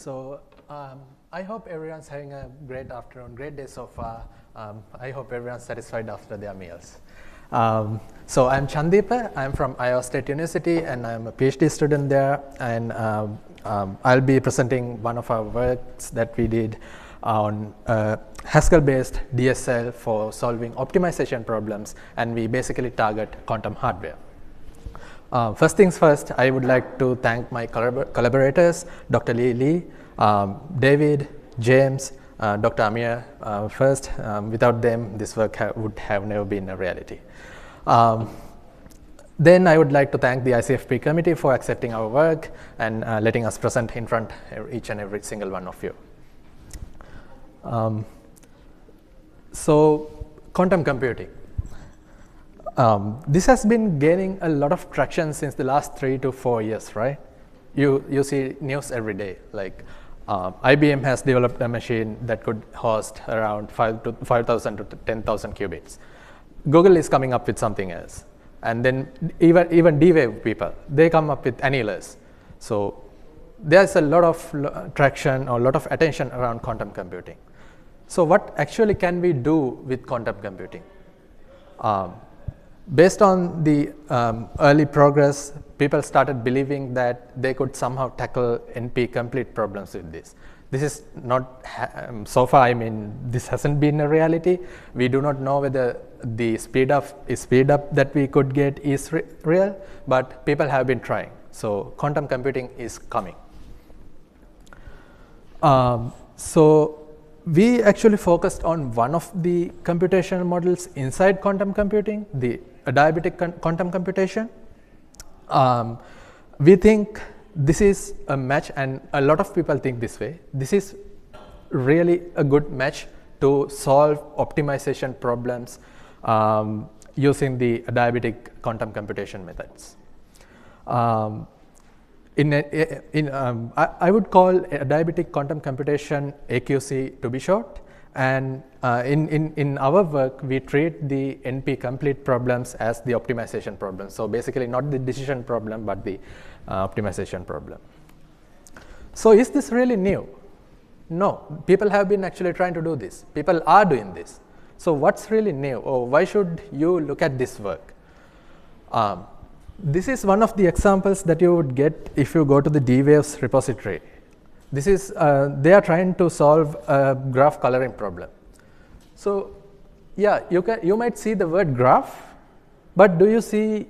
I hope everyone's having a great afternoon, great day so far. I hope everyone's satisfied after their meals. So I'm Chandeepa, I'm from Iowa State University and I'm a PhD student there, and I'll be presenting one of our works that we did on Haskell-based DSL for solving optimization problems, and we basically target quantum hardware. First things first, I would like to thank my collaborators, Dr. Liyi, David, James, Dr. Amir first. Without them, this work would have never been a reality. Then I would like to thank the ICFP committee for accepting our work and letting us present in front of each and every single one of you. So quantum computing. This has been gaining a lot of traction since the last 3 to 4 years, right? You see news every day, like IBM has developed a machine that could host around 5,000 to 10,000 qubits. Google is coming up with something else. And then even D-Wave people, they come up with annulars. So there's a lot of traction or a lot of attention around quantum computing. So what actually can we do with quantum computing? Based on the early progress, people started believing that they could somehow tackle NP-complete problems with this. This is not, so far, I mean, this hasn't been a reality. We do not know whether the speed up that we could get is real, but people have been trying. So quantum computing is coming. So we actually focused on one of the computational models inside quantum computing, the Adiabatic quantum computation. We think this is a match, and a lot of people think this way. This is really a good match to solve optimization problems using the Adiabatic quantum computation methods. I would call Adiabatic quantum computation AQC to be short, and in our work we treat the NP-complete problems as the optimization problem. So basically not the decision problem but the optimization problem. So is this really new? No, people have been actually trying to do this. People are doing this. So what's really new, or why should you look at this work? This is one of the examples that you would get if you go to the D-Waves repository. This is, they are trying to solve a graph coloring problem. So yeah, you might see the word graph, but do you see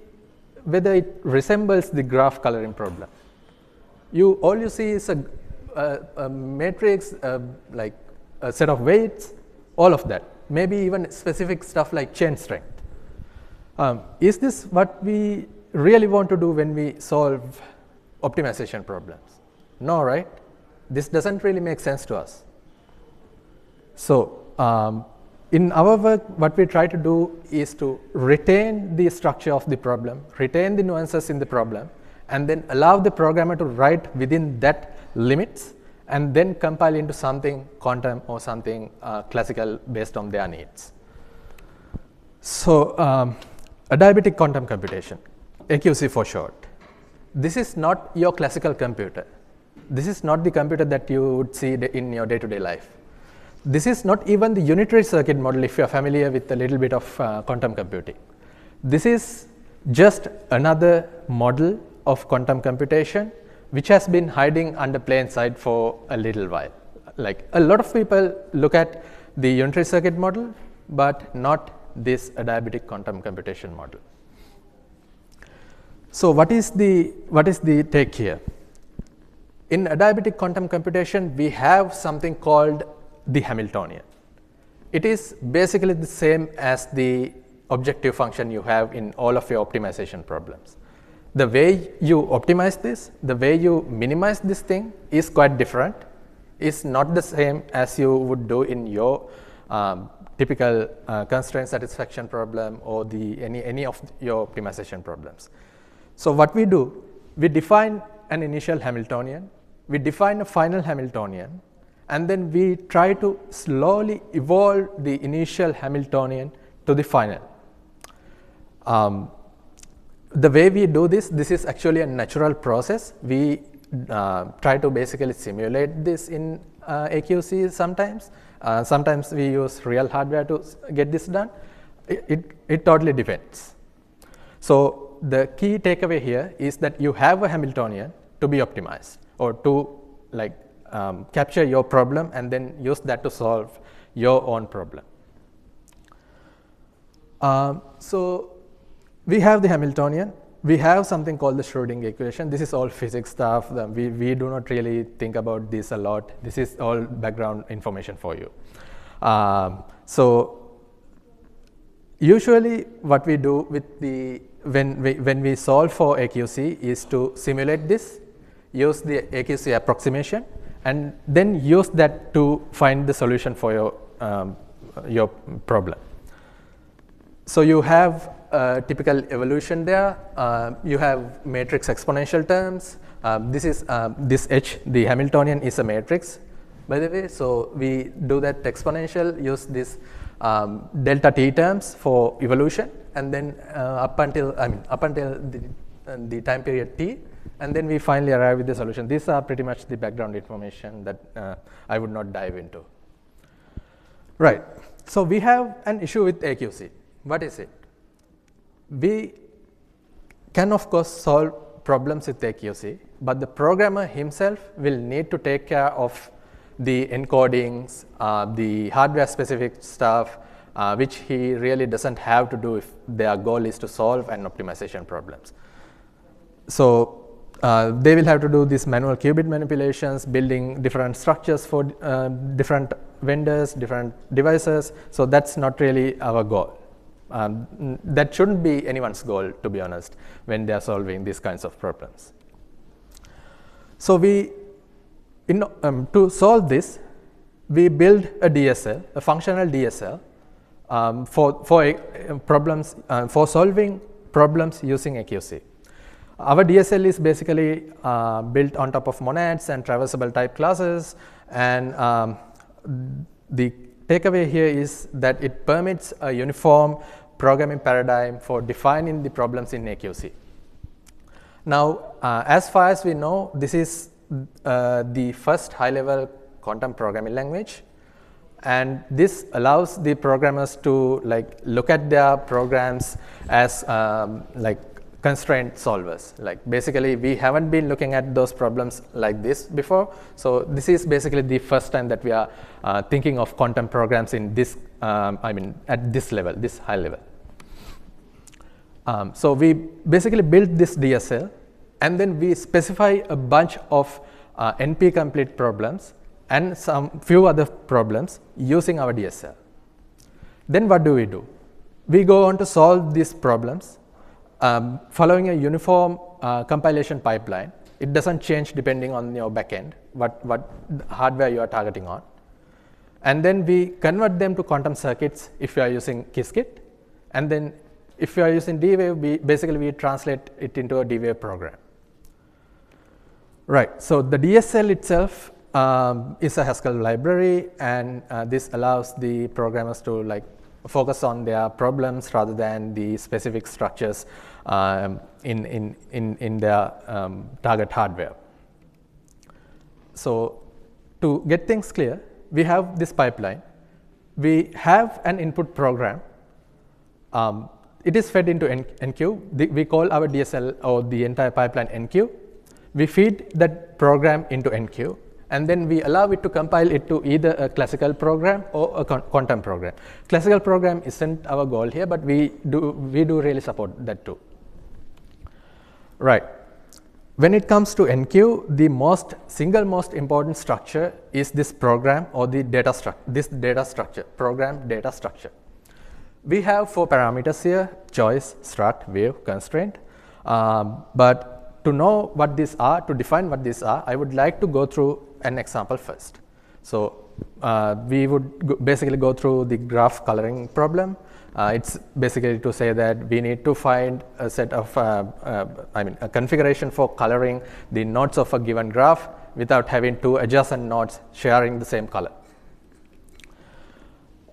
whether it resembles the graph coloring problem? All you see is a matrix, like a set of weights, all of that. Maybe even specific stuff like chain strength. Is this what we really want to do when we solve optimization problems? No, right? This doesn't really make sense to us. So in our work, what we try to do is to retain the structure of the problem, retain the nuances in the problem, and then allow the programmer to write within that limits, and then compile into something quantum or something classical based on their needs. So Adiabatic quantum computation, AQC for short. This is not your classical computer. This is not the computer that you would see in your day-to-day life. This is not even the unitary circuit model if you are familiar with a little bit of quantum computing. This is just another model of quantum computation which has been hiding under plain sight for a little while. Like a lot of people look at the unitary circuit model, but not this Adiabatic quantum computation model. So what is the take here? In Adiabatic quantum computation, we have something called the Hamiltonian. It is basically the same as the objective function you have in all of your optimization problems. The way you optimize this, the way you minimize this thing is quite different. It's not the same as you would do in your typical constraint satisfaction problem or any of your optimization problems. So what we do, we define an initial Hamiltonian, we define a final Hamiltonian, and then we try to slowly evolve the initial Hamiltonian to the final. The way we do this is actually a natural process. We try to basically simulate this in AQC sometimes. Sometimes we use real hardware to get this done. It totally depends. So the key takeaway here is that you have a Hamiltonian to be optimized, or to capture your problem and then use that to solve your own problem. So we have the Hamiltonian. We have something called the Schrödinger equation. This is all physics stuff. We do not really think about this a lot. This is all background information for you. So usually what we do with when we solve for AQC is to simulate this, use the AQC approximation, and then use that to find the solution for your problem. So you have a typical evolution there. You have matrix exponential terms. This H, the Hamiltonian, is a matrix, by the way. So we do that exponential, use this delta t terms for evolution, and then up until the time period t, and then we finally arrive with the solution. These are pretty much the background information that I would not dive into. Right. So we have an issue with AQC. What is it? We can, of course, solve problems with AQC, but the programmer himself will need to take care of the encodings, the hardware-specific stuff, which he really doesn't have to do if their goal is to solve an optimization problems. So they will have to do these manual qubit manipulations, building different structures for different vendors, different devices. So that's not really our goal. That shouldn't be anyone's goal, to be honest, when they are solving these kinds of problems. So to solve this, we build a DSL, a functional DSL, for solving problems using AQC. Our DSL is basically built on top of monads and traversable type classes, and the takeaway here is that it permits a uniform programming paradigm for defining the problems in AQC. Now, as far as we know, this is the first high-level quantum programming language, and this allows the programmers to look at their programs as constraint solvers. Basically, we haven't been looking at those problems like this before. So this is basically the first time that we are thinking of quantum programs in this, at this level, this high level. So we basically built this DSL, and then we specify a bunch of NP-complete problems and some few other problems using our DSL. Then what do? We go on to solve these problems following a uniform compilation pipeline. It doesn't change depending on your backend, what hardware you are targeting on. And then we convert them to quantum circuits if you are using Qiskit. And then if you are using D-Wave, we translate it into a D-Wave program. Right, so the DSL itself is a Haskell library, and this allows the programmers to focus on their problems rather than the specific structures in their target hardware. So to get things clear, we have this pipeline. We have an input program. It is fed into NQ. We call our DSL or the entire pipeline NQ. We feed that program into NQ, and then we allow it to compile it to either a classical program or a quantum program. Classical program isn't our goal here, but we do really support that too. Right. When it comes to NQ, the single most important structure is this program or the data structure, program data structure. We have 4 parameters here: choice, struct, wave, constraint. But to know what these are, to define what these are, I would like to go through an example first. So we would basically go through the graph coloring problem. It's basically to say that we need to find a set of, a configuration for coloring the nodes of a given graph without having 2 adjacent nodes sharing the same color.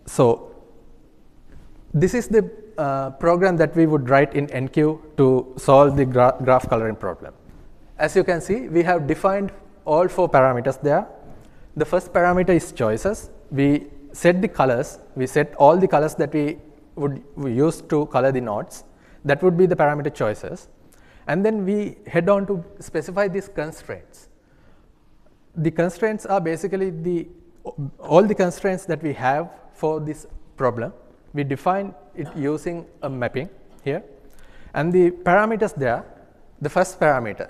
So this is the program that we would write in NQ to solve the graph coloring problem. As you can see, we have defined all 4 parameters there. The first parameter is choices. We set the colors. We set all the colors that we use to color the nodes. That would be the parameter choices. And then we head on to specify these constraints. The constraints are basically all the constraints that we have for this problem. We define it using a mapping here. And the parameters there, the first parameter,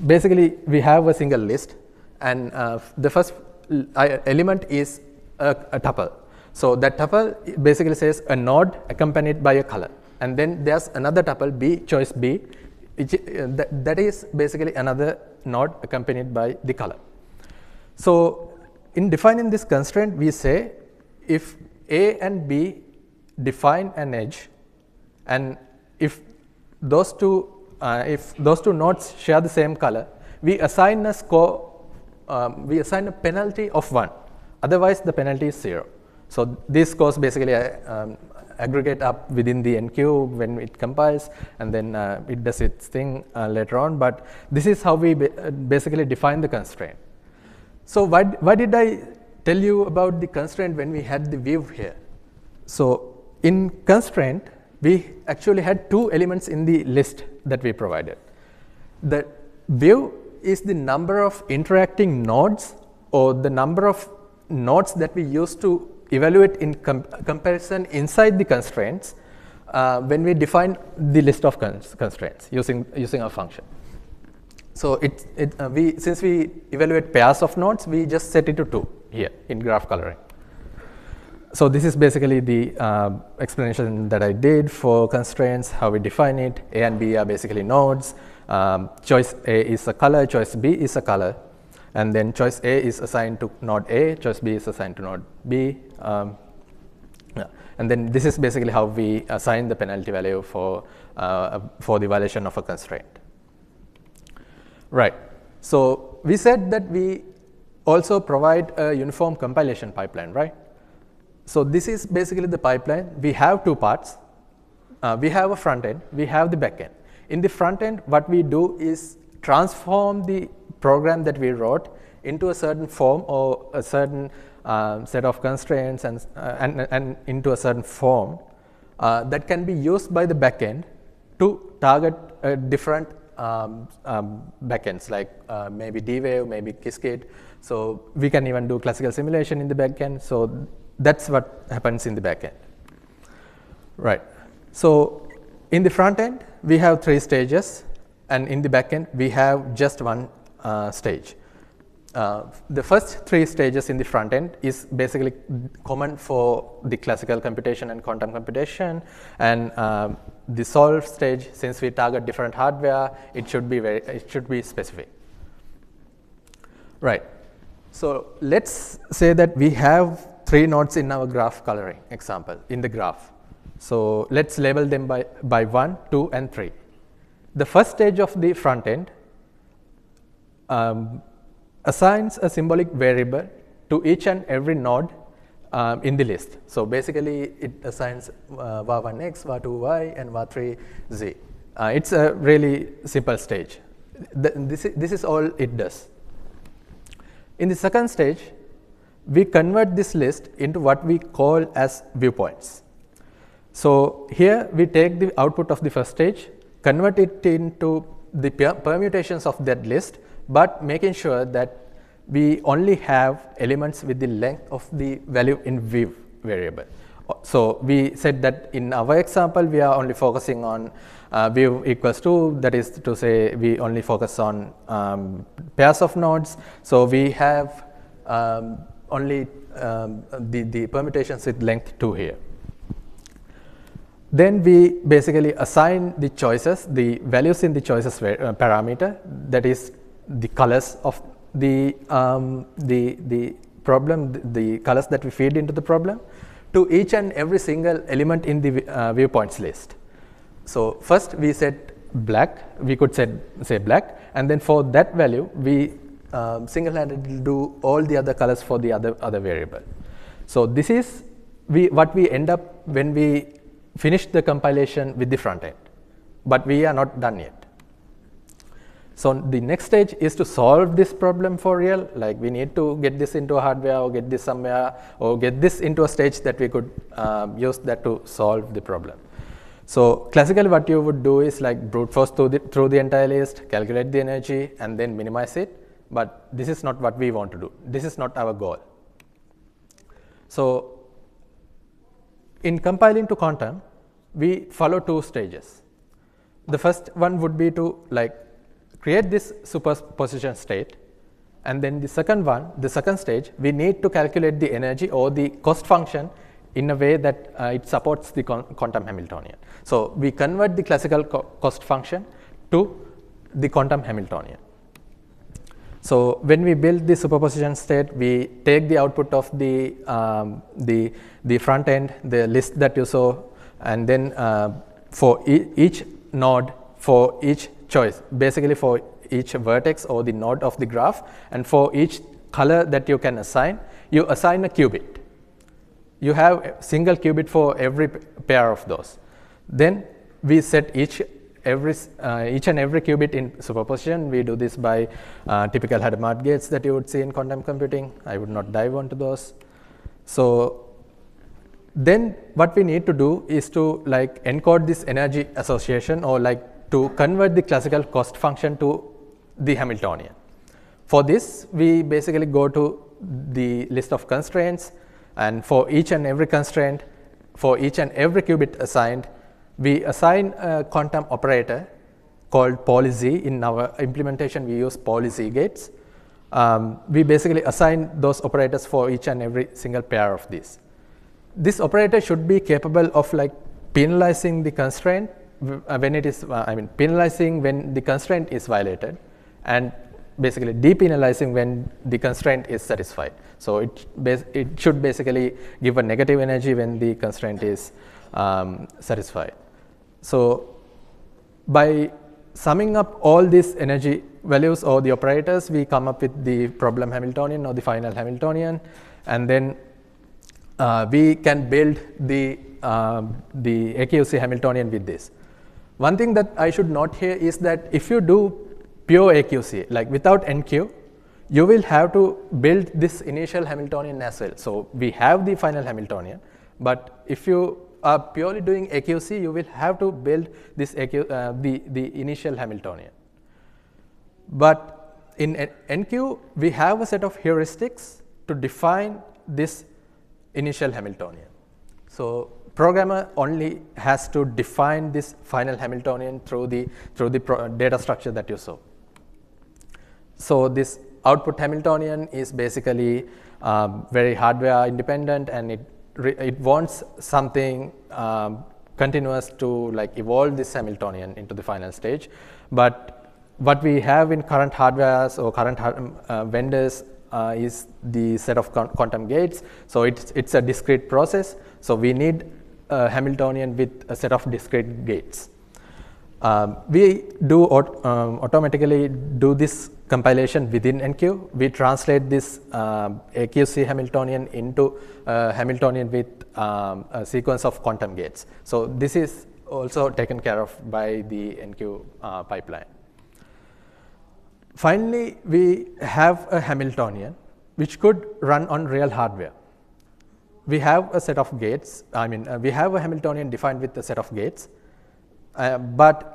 basically we have a single list, and the first element is a tuple. So that tuple basically says a node accompanied by a color. And then there's another tuple, B, choice B, that is basically another node accompanied by the color. So in defining this constraint, we say if A and B define an edge, and if those two nodes share the same color, we assign a score, we assign a penalty of 1. Otherwise, the penalty is 0. So these scores basically aggregate up within the enqueue when it compiles, and then it does its thing later on. But this is how we basically define the constraint. So why did I tell you about the constraint when we had the view here? So in constraint, we actually had 2 elements in the list that we provided. The view is the number of interacting nodes, or the number of nodes that we use to evaluate in comparison inside the constraints when we define the list of constraints using a function. So since we evaluate pairs of nodes, we just set it to 2 here in graph coloring. So this is basically the explanation that I did for constraints, how we define it. A and B are basically nodes. Choice A is a color, choice B is a color. And then choice A is assigned to node A, choice B is assigned to node B. And then this is basically how we assign the penalty value for the violation of a constraint. Right. So we said that we also provide a uniform compilation pipeline, right? So this is basically the pipeline. We have 2 parts. We have a front end, we have the back end. In the front end, what we do is transform the program that we wrote into a certain form or a certain set of constraints and into a certain form that can be used by the backend to target different backends, like maybe D-Wave, maybe Qiskit. So we can even do classical simulation in the backend. So that's what happens in the backend. Right. So in the front end, we have 3 stages, and in the backend, we have just 1 stage. The first 3 stages in the front end is basically common for the classical computation and quantum computation, and the solve stage, since we target different hardware, it should be specific. Right. So let's say that we have 3 nodes in our graph coloring example in the graph. So let's label them by 1, 2, and 3. The first stage of the front end assigns a symbolic variable to each and every node in the list. So basically, it assigns var1x, var2y, and var3z. It's a really simple stage. This is all it does. In the second stage, we convert this list into what we call as viewpoints. So here we take the output of the first stage, convert it into the permutations of that list, but making sure that we only have elements with the length of the value in view variable. So we said that in our example, we are only focusing on view equals 2, that is to say we only focus on pairs of nodes. So we have only the permutations with length 2 here. Then we basically assign the choices, the values in the choices parameter, that is the colors of the problem, the colors that we feed into the problem, to each and every single element in the viewpoints list. So first we set black, we could say black, and then for that value we single-handedly do all the other colors for the other variable. So this is what we end up when we finish the compilation with the front end, but we are not done yet. So the next stage is to solve this problem for real. Like we need to get this into a hardware or get this somewhere or get this into a stage that we could use that to solve the problem. So classically what you would do is like brute force through the entire list, calculate the energy and then minimize it. But this is not what we want to do. This is not our goal. So in compiling to quantum, we follow two stages. The first one would be to like create this superposition state, and then the second stage, we need to calculate the energy or the cost function in a way that it supports the quantum Hamiltonian. So we convert the classical cost function to the quantum Hamiltonian. So when we build the superposition state, we take the output of the front end, the list that you saw, and then for each node, for each choice, basically for each vertex or the node of the graph, and for each color that you can assign, you assign a qubit. You have a single qubit for every pair of those. Then we set each and every qubit in superposition. We do this by typical Hadamard gates that you would see in quantum computing. I would not dive onto those. So then what we need to do is to like encode this energy association or like to convert the classical cost function to the Hamiltonian. For this, we basically go to the list of constraints, and for each and every constraint, for each and every qubit assigned, we assign a quantum operator called poly-z. In our implementation, we use poly-z gates. We basically assign those operators for each and every single pair of these. This operator should be capable of like penalizing the constraint when it is, penalizing when the constraint is violated, and basically depenalizing when the constraint is satisfied. So it should basically give a negative energy when the constraint is satisfied. So by summing up all these energy values or the operators, we come up with the problem Hamiltonian or the final Hamiltonian, and then we can build the AQC Hamiltonian with this. One thing that I should note here is that if you do pure AQC, like without NQ, you will have to build this initial Hamiltonian as well. So we have the final Hamiltonian, but if you are purely doing AQC, you will have to build this the initial Hamiltonian. But in NQ, we have a set of heuristics to define this initial Hamiltonian. So programmer only has to define this final Hamiltonian through the data structure that you saw. So this output Hamiltonian is basically very hardware independent, and it wants something continuous to like evolve this Hamiltonian into the final stage. But what we have in current hardwares or current vendors is the set of quantum gates. So it's a discrete process. So we need a Hamiltonian with a set of discrete gates. We do automatically do this compilation within NQ. We translate this AQC Hamiltonian into a Hamiltonian with a sequence of quantum gates. So this is also taken care of by the NQ pipeline. Finally, we have a Hamiltonian which could run on real hardware. We have a set of gates. We have a Hamiltonian defined with a set of gates. But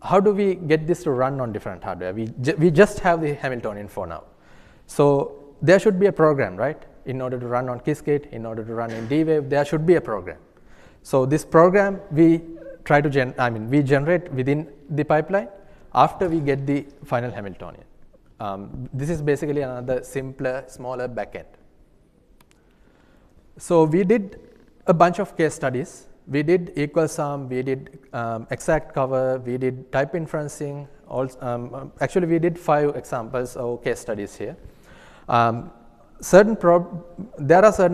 how do we get this to run on different hardware? We just have the Hamiltonian for now. So there should be a program, right? In order to run on Qiskit, in order to run in D-Wave, there should be a program. So this program we try to we generate within the pipeline after we get the final Hamiltonian. This is basically another simpler, smaller backend. So we did a bunch of case studies. We did equal sum, we did exact cover, we did type inferencing. Actually, we did 5 examples of case studies here. There are certain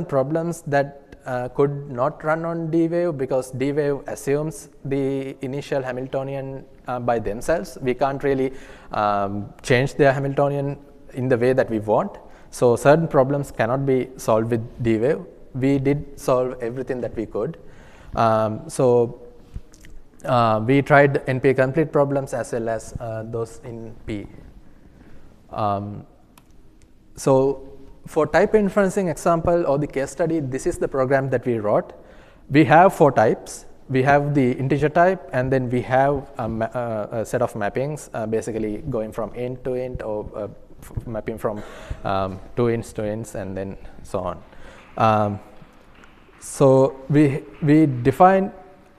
problems that could not run on D-Wave because D-Wave assumes the initial Hamiltonian by themselves. We can't really change their Hamiltonian in the way that we want. So certain problems cannot be solved with D-Wave. We did solve everything that we could. So We tried NP complete problems as well as those in P. So for type inferencing example or the case study, this is the program that we wrote. We have 4 types. We have the integer type, and then we have a set of mappings, basically going from int to int, or mapping from 2 ints to ints, and then so on. So we define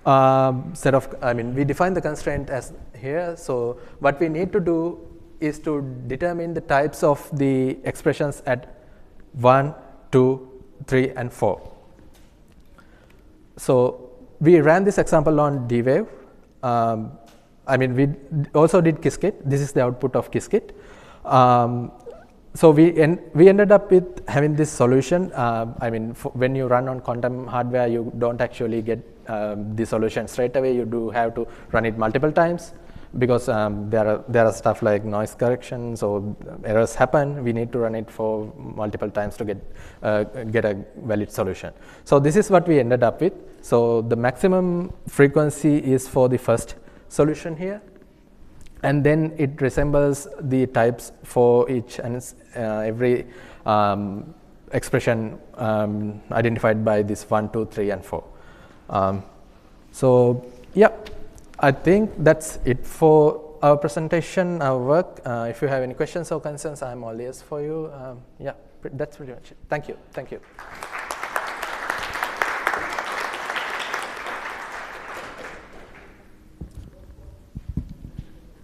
we define the constraint as here. So what we need to do is to determine the types of the expressions at 1, 2, 3, and 4. So we ran this example on dwave. We also did Qiskit. This is the output of Qiskit. So we ended up with having this solution. When you run on quantum hardware, you don't actually get the solution straight away. You do have to run it multiple times, because there are stuff like noise corrections, or errors happen. We need to run it for multiple times to get a valid solution. So this is what we ended up with. So the maximum frequency is for the first solution here, and then it resembles the types for each and every expression identified by this 1, 2, 3, and 4. So yeah, I think that's it for our presentation, our work. If you have any questions or concerns, I'm all ears for you. Yeah, that's pretty much it. Thank you. Thank you.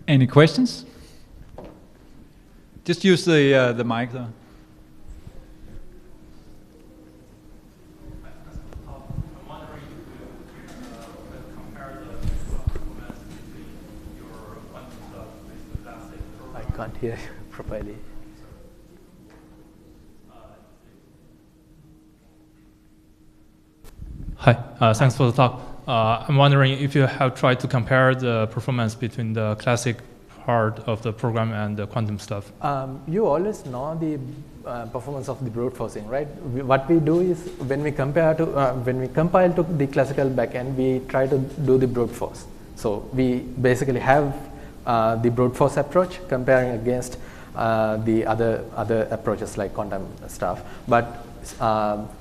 Any questions? Just use the mic though. I'm wondering if you compare the performance between your quantum stuff with the classic program. I can't hear you properly. Hi, thanks for the talk. I'm wondering if you have tried to compare the performance between the classic part of the program and the quantum stuff. You always know the performance of the brute forcing, right? What we do is when we compare to when we compile to the classical backend, we try to do the brute force. So we basically have the brute force approach comparing against the other approaches like quantum stuff. But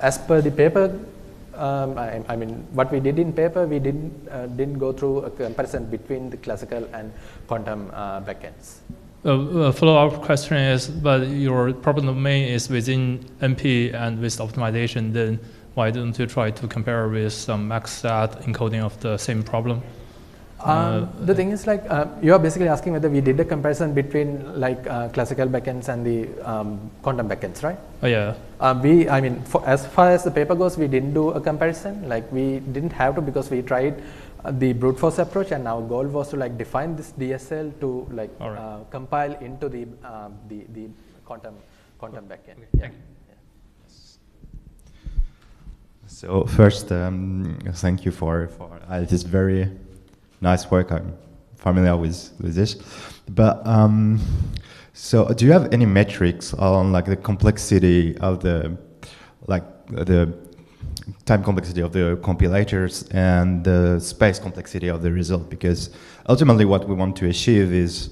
as per the paper. What we did in paper, we didn't go through a comparison between the classical and quantum backends. A follow-up question is, but your problem domain is within NP and with optimization, then why don't you try to compare with some max-stat encoding of the same problem? The thing is, like, you are basically asking whether we did a comparison between like classical backends and the quantum backends, right? Oh yeah. As far as the paper goes, we didn't do a comparison. Like, we didn't have to, because we tried the brute force approach, and our goal was to like define this DSL to like compile into the quantum backend. Okay, yeah. So first, thank you for this very nice work. I'm familiar with this, but so do you have any metrics on like the complexity of the time complexity of the compilators and the space complexity of the result? Because ultimately, what we want to achieve is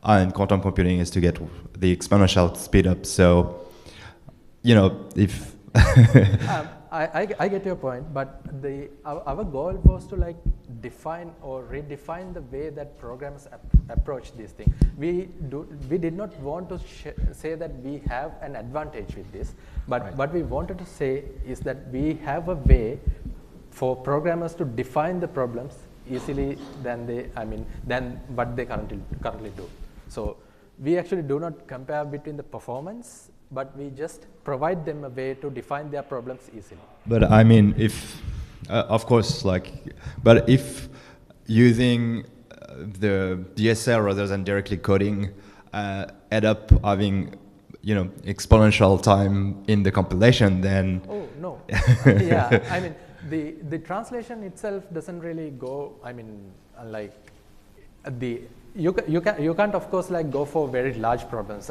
in quantum computing is to get the exponential speed up. So, if I get your point, but our goal was to like define or redefine the way that programmers approach these things. We did not want to say that we have an advantage with this, but what we wanted to say is that we have a way for programmers to define the problems easily than what they currently do. So we actually do not compare between the performance, but we just provide them a way to define their problems easily. But I mean, if, of course, but if using the DSL rather than directly coding end up having, exponential time in the compilation, then... Oh, no. Yeah, the translation itself doesn't really go, you can't of course like go for very large problems,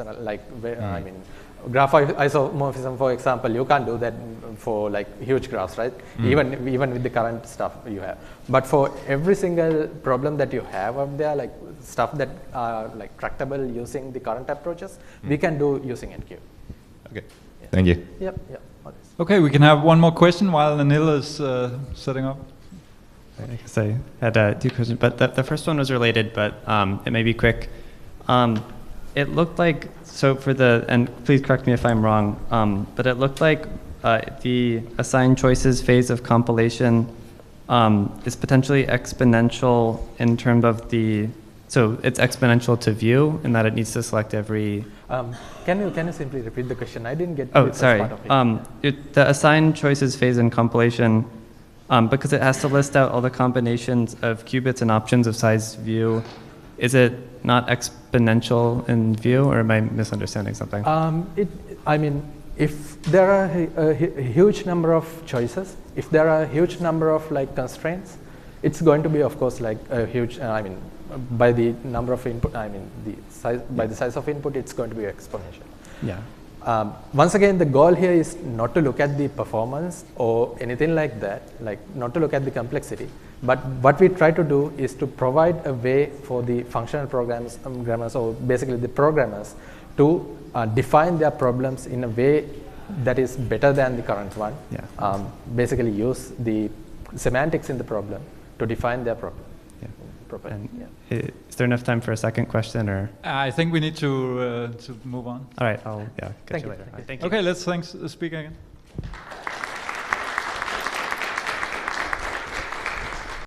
graph isomorphism, for example, you can't do that for like huge graphs, right? Even with the current stuff you have. But for every single problem that you have out there, like stuff that are like tractable using the current approaches, we can do using NQ. Okay. Thank you. Yep. Okay, we can have one more question while Anil is setting up. I guess I had 2 questions, but the first one was related, but it may be quick. It looked like, so for and please correct me if I'm wrong, but it looked like the assigned choices phase of compilation is potentially exponential in terms of so it's exponential to view in that it needs to select every. Can you simply repeat the question? I didn't get Oh, the sorry. first part of it. The assigned choices phase in compilation, because it has to list out all the combinations of qubits and options of size view, is it not exponential in view, or am I misunderstanding something? I mean, if there are a huge number of choices, if there are a huge number of like constraints, it's going to be, of course, like a huge. I mean, by the number of input, I mean the size. By the size of input, it's going to be exponential. Yeah. Once again, the goal here is not to look at the performance or anything like that, like not to look at the complexity. But what we try to do is to provide a way for the functional programmers, or basically the programmers, to define their problems in a way that is better than the current one. Yeah. Basically use the semantics in the problem to define their problem. Yeah. Properly. Is there enough time for a second question, or? I think we need to move on. All right, I'll catch you later. Thank you. Okay, let's thank the speaker again.